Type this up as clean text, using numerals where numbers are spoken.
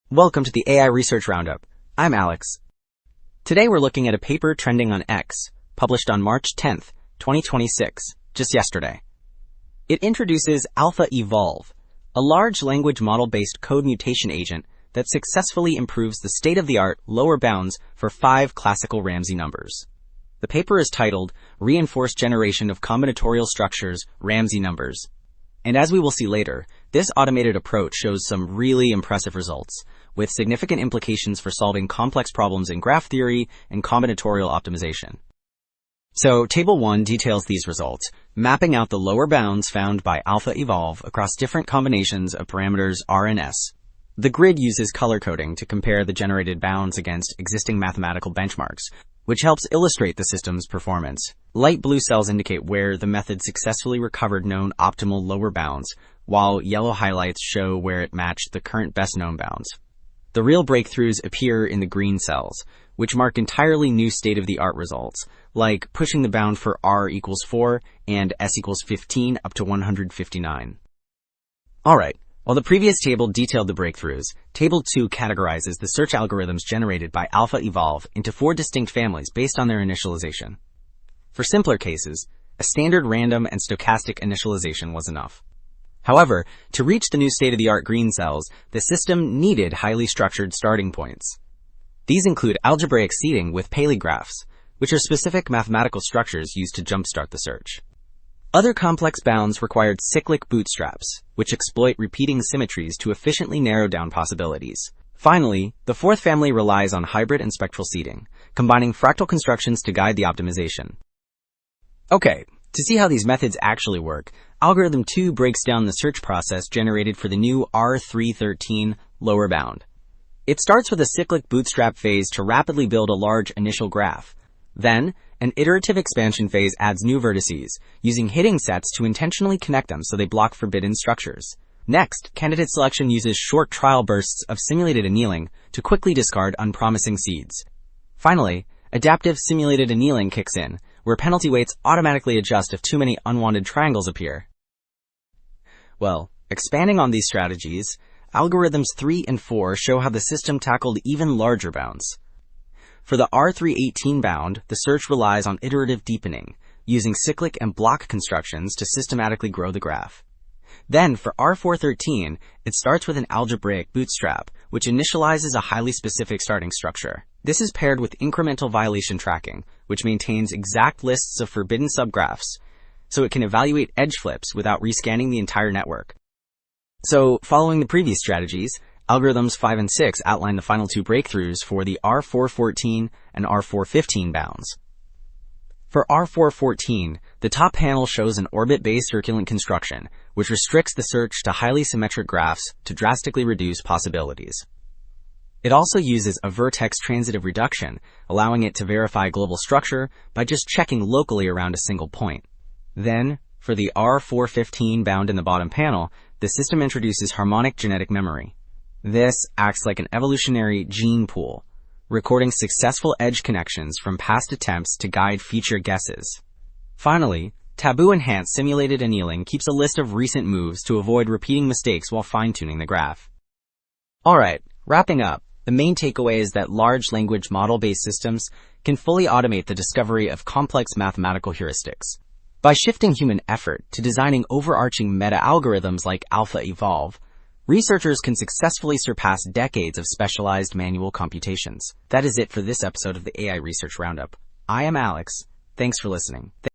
Welcome to the AI Research Roundup. I'm Alex. Today we're looking at a paper trending on X, published on March 10th, 2026, just yesterday. It introduces AlphaEvolve, a large language model-based code mutation agent that successfully improves the state-of-the-art lower bounds for 5 classical Ramsey numbers. The paper is titled Reinforced Generation of Combinatorial Structures, Ramsey Numbers. And as we will see later, this automated approach shows some really impressive results, with significant implications for solving complex problems in graph theory and combinatorial optimization. So, Table 1 details these results, mapping out the lower bounds found by AlphaEvolve across different combinations of parameters R and S. The grid uses color coding to compare the generated bounds against existing mathematical benchmarks, which helps illustrate the system's performance. Light blue cells indicate where the method successfully recovered known optimal lower bounds, while yellow highlights show where it matched the current best known bounds. The real breakthroughs appear in the green cells, which mark entirely new state-of-the-art results, like pushing the bound for R equals 4 and S equals 15 up to 159. Alright, while the previous table detailed the breakthroughs, Table 2 categorizes the search algorithms generated by AlphaEvolve into 4 distinct families based on their initialization. For simpler cases, a standard random and stochastic initialization was enough. However, to reach the new state-of-the-art green cells, the system needed highly structured starting points. These include algebraic seeding with Paley graphs, which are specific mathematical structures used to jumpstart the search. Other complex bounds required cyclic bootstraps, which exploit repeating symmetries to efficiently narrow down possibilities. Finally, the 4th family relies on hybrid and spectral seeding, combining fractal constructions to guide the optimization. Okay, to see how these methods actually work, Algorithm 2 breaks down the search process generated for the new R313 lower bound. It starts with a cyclic bootstrap phase to rapidly build a large initial graph. Then, an iterative expansion phase adds new vertices, using hitting sets to intentionally connect them so they block forbidden structures. Next, candidate selection uses short trial bursts of simulated annealing to quickly discard unpromising seeds. Finally, adaptive simulated annealing kicks in, where penalty weights automatically adjust if too many unwanted triangles appear. Well, expanding on these strategies, algorithms 3 and 4 show how the system tackled even larger bounds. For the R318 bound, the search relies on iterative deepening, using cyclic and block constructions to systematically grow the graph. Then, for R413, it starts with an algebraic bootstrap, which initializes a highly specific starting structure. This is paired with incremental violation tracking, which maintains exact lists of forbidden subgraphs, so it can evaluate edge flips without rescanning the entire network. So, following the previous strategies, Algorithms 5 and 6 outline the final 2 breakthroughs for the R414 and R415 bounds. For R414, the top panel shows an orbit-based circulant construction, which restricts the search to highly symmetric graphs to drastically reduce possibilities. It also uses a vertex transitive reduction, allowing it to verify global structure by just checking locally around a single point. Then, for the R415 bound in the bottom panel, the system introduces harmonic genetic memory. This acts like an evolutionary gene pool, recording successful edge connections from past attempts to guide future guesses. Finally, taboo-enhanced simulated annealing keeps a list of recent moves to avoid repeating mistakes while fine-tuning the graph. Alright, wrapping up, the main takeaway is that large language model-based systems can fully automate the discovery of complex mathematical heuristics. By shifting human effort to designing overarching meta-algorithms like AlphaEvolve, researchers can successfully surpass decades of specialized manual computations. That is it for this episode of the AI Research Roundup. I am Alex. Thanks for listening.